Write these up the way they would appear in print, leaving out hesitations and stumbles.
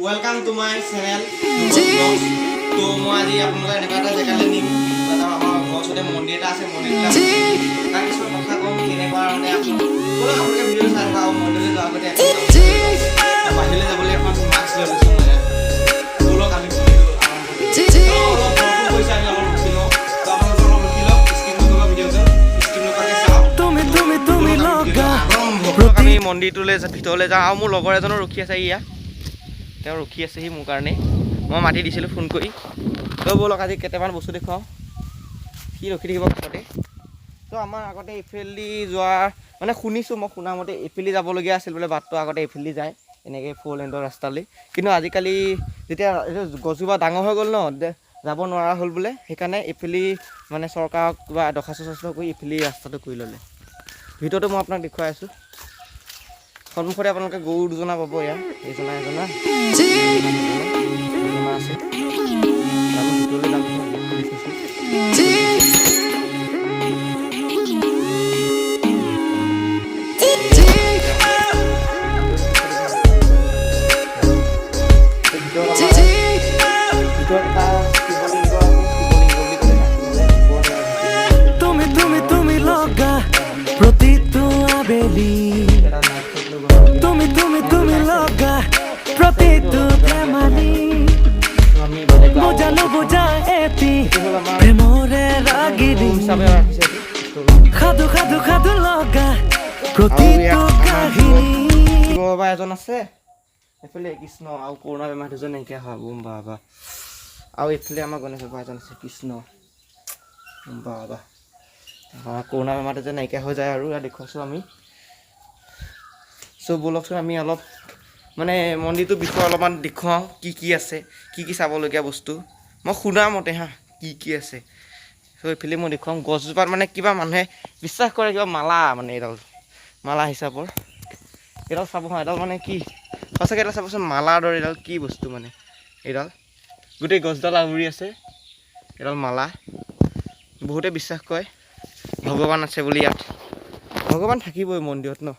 Welcome to my channel. তো মই আজি আপোনালোকক এনেকুৱা এটা জেগালৈ নিম এটা আমাৰ ঘৰৰ ওচৰতে মন্দিৰ এটা আছে মন্দিৰটো তাৰ কিছুমান কথা ক'ম কেনেকুৱা মানে আপোনালোকে ভিডিঅ' চাই থকা আৰু মন্দিৰলৈ যোৱাৰ আগতে বাহিৰলৈ যাবলৈ এখন মাস্ক লৈ লৈছোঁ মই ব'লক আমি ভিডিঅ'টো আৰম্ভ কৰিম অলপ বৰষুণ পৰিছে আমি অলপ ৰখি লওঁ তো আপোনালোকে অলপ ৰখি লওক স্কিপ নকৰিব ভিডিঅ'টো স্কিপ নকৰাকৈ চাওক আমি মন্দিৰটোলৈ ভিতৰলৈ যাওঁ আৰু মোৰ লগৰ এজনো ৰখি আছে ইয়াত তেওঁ ৰখি আছেহি মোৰ কাৰণে মই মাতি দিছিলোঁ ফোন কৰি তো ব'লক আজি কেইটামান বস্তু দেখুৱাওঁ সি ৰখি থাকিব কাষতে তো আমাৰ আগতে এইফালেদি যোৱা মানে শুনিছোঁ মই শুনা মতে এইফালেদি যাবলগীয়া আছিল বোলে বাটটো আগতে এইফালেদি যায় এনেকৈ 4 লেণ্ডৰ ৰাস্তালৈ কিন্তু আজিকালি যেতিয়া গছজোপা ডাঙৰ হৈ গ'ল ন যাব নোৱাৰা হ'ল বোলে সেইকাৰণে এইফালেদি মানে চৰকাৰক কিবা দৰখাস্ত কৰি এইফালেদি ৰাস্তাটো কৰি ল'লে ভিতৰতো মই আপোনাক দেখুৱাই আছোঁ সন্মুখতে আপোনালোকে গৰু দুজনা পাব ইয়াৰ এজনা আছে আমি ভিতৰলৈ যাম তুমি লগা প্ৰতিটো আবেলি তুমি লগা প্ৰতিটো প্ৰেমালি বুজালো বুজা এটি প্ৰেমৰে ৰাগিৰি খাদু লগা প্ৰতিটো কাহিনী বাবা এজন আছে এইফালে কৃষ্ণ আৰু কৰোণা বেমাৰ দুজন নাইকিয়া হয় বুম বাবা আৰু এইফালে আমাৰ গণেশ বাবা এজন আছে কৃষ্ণ বাবা কৰোণা বেমাৰটো যে নাইকিয়া হৈ যায় আৰু ইয়াত দেখুৱাইছোঁ আমি চ' ব'লকচোন আমি অলপ মানে মন্দিৰটোৰ বিষয়ে অলপমান দেখুৱাওঁ কি আছে কি চাবলগীয়া বস্তু মই শুনা মতে কি আছে চ' এইফালে মই দেখুৱাওঁ গছজোপাত মানে কিবা মানুহে বিশ্বাস কৰে কিবা মালা মানে এইডাল মালা হিচাপৰ এইডাল চাব এডাল মানে কি সঁচাকৈ এডাল চাবচোন মালাৰ দৰে এডাল কি বস্তু মানে এইডাল গোটেই গছডাল আৱৰি আছে এডাল মালা বহুতে বিশ্বাস কৰে ভগৱান আছে বুলি ইয়াত ভগৱান থাকিবই মন্দিৰত ন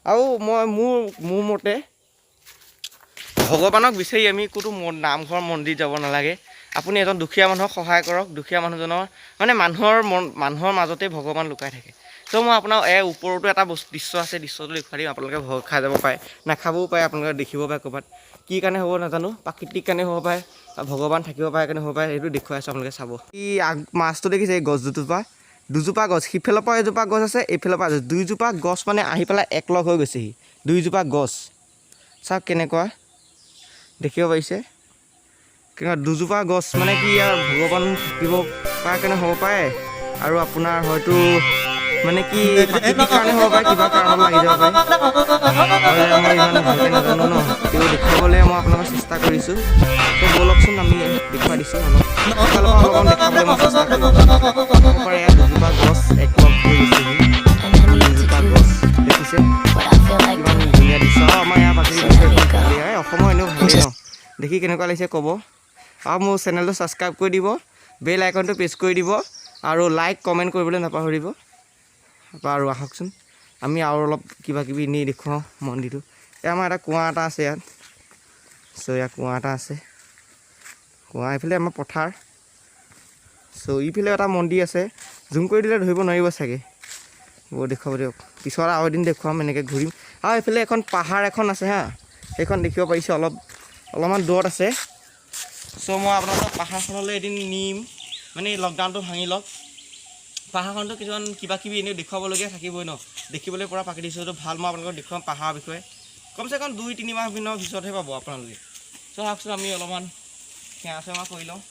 আৰু মই মোৰ মতে ভগৱানক বিচাৰি আমি ক'তো নামঘৰ মন্দিৰ যাব নালাগে আপুনি এজন দুখীয়া মানুহক সহায় কৰক দুখীয়া মানুহজনৰ মানে মানুহৰ মাজতে ভগৱান লুকাই থাকে চ' মই আপোনাৰ ওপৰতো এটা দৃশ্য আছে দৃশ্যটো দেখুৱাই দিম আপোনালোকে ভয় খাই যাব পাৰে নাখাবও পাৰে আপোনালোকে দেখিব পাৰে ক'ৰবাত কি কাৰণে হ'ব নাজানো প্ৰাকৃতিক কাৰণে হ'ব পাৰে ভগৱান থাকিব পাৰে কাৰণে হ'ব পাৰে সেইটো দেখুৱাই আছোঁ আপোনালোকে চাব ই মাছটো দেখিছে এই গছ দুজোপা গছ সিফালৰ পৰা এজোপা গছ আছে এইফালৰ পৰা দুইজোপা গছ মানে আহি পেলাই একলগ হৈ গৈছেহি দুইজোপা গছ চাওক কেনেকুৱা দেখিব পাৰিছে কেনেকুৱা দুজোপা গছ মানে কি ইয়াৰ ভগৱান থাকিব পৰা কাৰণে হ'ব পাৰে আৰু আপোনাৰ হয়তো মানে কি প্ৰাকৃতিক কাৰণে হ'ব পাৰে কিবা কাৰণত লাগি যাব পাৰে মই ইমান ভালকৈ নাজানো ন তেওঁ দেখুৱাবলৈ মই আপোনালোকক চেষ্টা কৰিছোঁ তো ব'লকচোন আমি দেখুৱাই দিছোঁ অলপমান দেখাবলৈ মই চেষ্টা কৰিছোঁ ইয়াত দুজোপা গছ একলগ হৈ গৈছেহি দুজোপা গছ দেখিছে কিমান ধুনীয়া দৃশ্য আমাৰ ইয়াৰ প্ৰাকৃতিক অসমৰ এনেও ভালেই ন দেখি কেনেকুৱা লাগিছে ক'ব আৰু মোৰ চেনেলটো ছাবস্ক্ৰাইব কৰি দিব বেল আইকনটো প্ৰেছ কৰি দিব আৰু লাইক কমেণ্ট কৰিবলৈ নাপাহৰিব আৰু আহকচোন আমি আৰু অলপ কিবাকিবি এনেই দেখুৱাওঁ মন্দিৰটো এই আমাৰ এটা কুঁৱা এটা আছে ইয়াত চ' ইয়াত কুঁৱা এটা আছে কুঁৱা এইফালে আমাৰ পথাৰ চ' ইফালে এটা মন্দিৰ আছে জুম কৰি দিলে ধৰিব নোৱাৰিব চাগে বৰ দেখুৱাব দিয়ক পিছত আৰু এদিন দেখুৱাম এনেকৈ ঘূৰিম আৰু এইফালে এখন পাহাৰ এখন আছে সেইখন দেখিব পাৰিছে অলপমান দূৰত আছে চ' মই আপোনালোকক পাহাৰখনলৈ এদিন নিম মানে লকডাউনটো ভাঙি লওক পাহাৰখনটো কিছুমান কিবাকিবি এনেও দেখুৱাবলগীয়া থাকিবই ন দেখিবলৈ পৰা প্ৰাকৃতিক দৃশ্যটো ভাল মই আপোনালোকক দেখুৱাম পাহাৰৰ বিষয়ে কমচে কম 2-3 মাহ দিনৰ পিছতহে পাব আপোনালোকে চ' আহকচোন আমি অলপমান সেৱা চেৱা কৰি লওঁ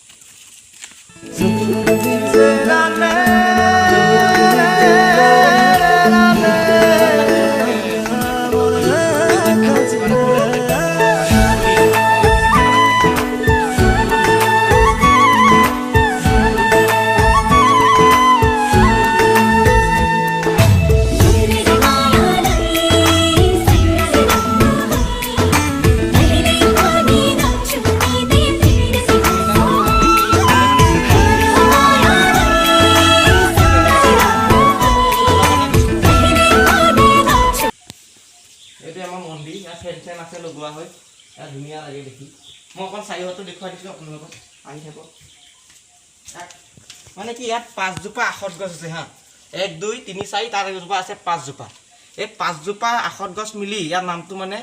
ফেন আছে লগোৱা হয় ধুনীয়া লাগে দেখি মই অকণ চাৰিওহাতো দেখুৱাই দিছোঁ আপোনালোকক আহি থাকক মানে কি ইয়াত 5জোপা আখত গছ আছে হা 1 2 3 4 তাৰ এজোপা আছে 5জোপা এই 5জোপা আখত গছ মিলি ইয়াৰ নামটো মানে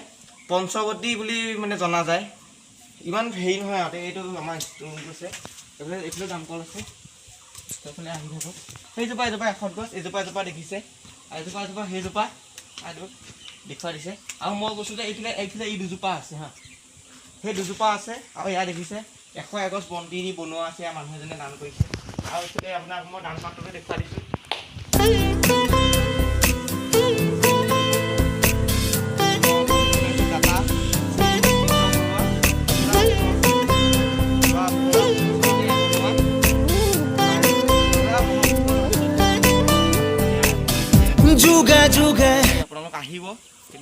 পঞ্চৱতী বুলি মানে জনা যায় ইমান হেৰি নহয় আৰু এইটো আমাৰ ষ্ট্ৰং আছে এইফালে দামকল আছে সেইফালে আহি থাকক সেইজোপা এজোপা আখত গছ এজোপা দেখিছে এজোপা সেইজোপা আৰু দেখুৱাই দিছে আৰু মই কৈছোঁ যে এইফালে এই দুজোপা আছে হা সেই দুজোপা আছে আৰু ইয়াত দেখিছে 100 গছ বন্তি দি বনোৱা আছে মানুহ এজনে দান কৰিছে আৰু এইফালে আপোনাক মই দান পাত্ৰটো দেখুৱাই দিছোঁ যুগে যুগে আপোনালোক আহিব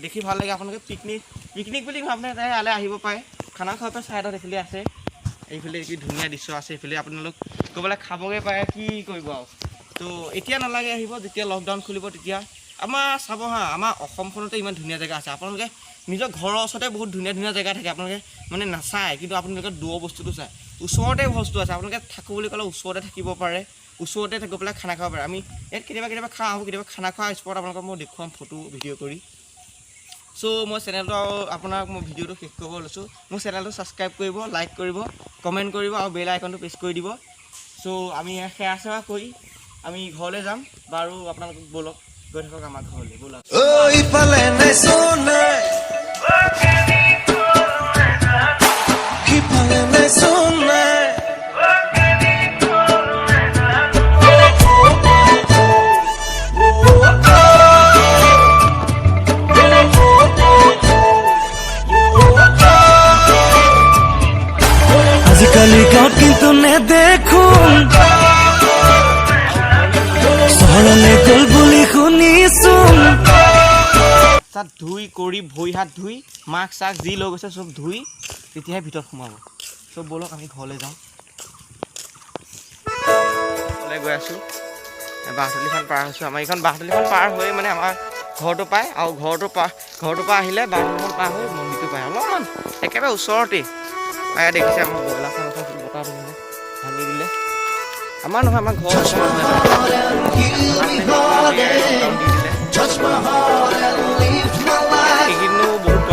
দেখি ভাল লাগে আপোনালোকে পিকনিক বুলি নহয় আপুনি ইয়ালৈ আহিব পাৰে খানা খোৱাৰ ছাইডত এইফালে আছে এইফালে কি ধুনীয়া দৃশ্য আছে এইফালে আপোনালোক ক'বলৈ খাবগৈ পাৰে কি কৰিব আৰু তো এতিয়া নালাগে আহিব যেতিয়া লকডাউন খুলিব তেতিয়া আমাৰ চাব হা আমাৰ অসমখনতে ইমান ধুনীয়া জেগা আছে আপোনালোকে নিজৰ ঘৰৰ ওচৰতে বহুত ধুনীয়া ধুনীয়া জেগা থাকে আপোনালোকে মানে নাচায় কিন্তু আপোনালোকে দূৰৰ বস্তুটো চায় ওচৰতে বস্তু আছে আপোনালোকে থাকোঁ বুলি ক'লে ওচৰতে থাকিব পাৰে ওচৰতে গৈ পেলাই খানা খাব পাৰে আমি ইয়াত কেতিয়াবা খাওঁ কেতিয়াবা খানা খোৱা স্পট আপোনালোকক মই দেখুৱাম ফটো ভিডিঅ' কৰি চ' মই চেনেলটো আপোনাক মই ভিডিঅ'টো শেষ কৰিব লৈছোঁ মোৰ চেনেলটো ছাবস্ক্ৰাইব কৰিব লাইক কৰিব কমেণ্ট কৰিব আৰু বেল আইকনটো প্ৰেছ কৰি দিব চ' আমি সেৱা চেৱা কৰি আমি ঘৰলৈ যাম বাৰু আপোনালোকক ব'লক গৈ থাকক আমাৰ ঘৰলৈ ব'লক ইফালে নাই সোনাই সিফালে নাই সোনাই আজিকালি গাঁৱত কিন্তু নেদেখোঁ চহৰলৈ গ'ল বুলি শুনিছোঁ তাত ধুই কৰি ভৰি হাত ধুই মাস্ক চাক যি লৈ গৈছে চব ধুই তেতিয়াহে ভিতৰত সোমাব চব ব'লক আমি ঘৰলৈ যাওঁ ঘৰলৈ গৈ আছোঁ বাঁহতলীখন পাৰ হৈছোঁ আমাৰ এইখন বাঁহতলীখন পাৰ হৈ মানে আমাৰ ঘৰটো পায় আৰু ঘৰটোৰ পৰা আহিলে বাঁহতলীখন পাৰ হৈ মন্দিৰটো পায় অলপমান একেবাৰে ওচৰতেই এয়া দেখিছে আমাৰ ব্ৰইলাৰ ফাৰ্ম বতাহ ধুনীয়া ভাঙি দিলে আমাৰ নহয় আমাৰ ঘৰ এইকেইদিনো বহুত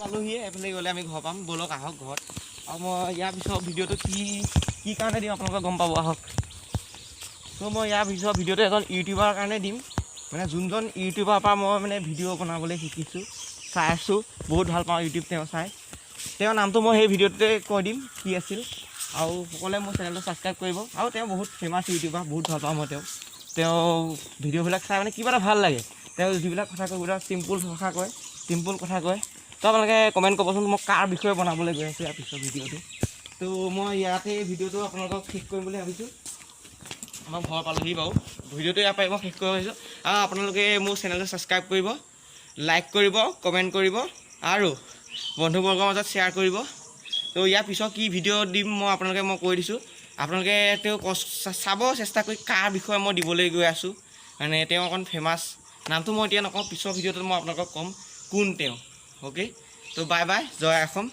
পালোহিয়ে এইফালে গ'লে আমি ঘৰ পাম ব'লক আহক ঘৰত আৰু মই ইয়াৰ পিছত ভিডিঅ'টো কি কাৰণে দিম আপোনালোকে গম পাব আহক ত' মই ইয়াৰ পিছত ভিডিঅ'টো এজন ইউটিউবাৰ কাৰণে দিম মানে যোনজন ইউটিউবাৰ পৰা মই মানে ভিডিঅ' বনাবলৈ শিকিছোঁ চাই আছোঁ বহুত ভাল পাওঁ ইউটিউব তেওঁ চাই তেওঁৰ নামটো মই সেই ভিডিঅ'টোতে কৈ দিম কি আছিল আৰু সকলোৱে মোৰ চেনেলটো ছাবস্ক্ৰাইব কৰিব আৰু তেওঁ বহুত ফেমাছ ইউটিউবাৰ বহুত ভাল পাওঁ মই তেওঁ ভিডিঅ'বিলাক চাই মানে কিবা এটা ভাল লাগে তেওঁ যিবিলাক কথা কয় বহুত চিম্পুল কথা কয় তো আপোনালোকে কমেণ্ট কৰিবচোন মই কাৰ বিষয়ে বনাবলৈ গৈ আছোঁ ইয়াৰ পিছৰ ভিডিঅ'টো তো মই ইয়াতে ভিডিঅ'টো আপোনালোকক শেষ কৰিম বুলি ভাবিছোঁ আমাৰ ঘৰ পালোহি বাৰু ভিডিঅ'টো ইয়াৰ পৰাই মই শেষ কৰিব আহিছোঁ আৰু আপোনালোকে মোৰ চেনেলটো ছাবস্ক্ৰাইব কৰিব লাইক কৰিব কমেণ্ট কৰিব আৰু বন্ধুবৰ্গৰ মাজত শ্বেয়াৰ কৰিব তো ইয়াৰ পিছত কি ভিডিঅ' দিম মই কৈ দিছোঁ আপোনালোকে তেওঁ চাব চেষ্টা কৰি কাৰ বিষয়ে মই দিবলৈ গৈ আছোঁ মানে তেওঁ অকণ ফেমাছ নামটো মই এতিয়া নকওঁ পিছৰ ভিডিঅ'টোত মই আপোনালোকক ক'ম কোন তেওঁ অ'কে তো বাই বাই জয় অসম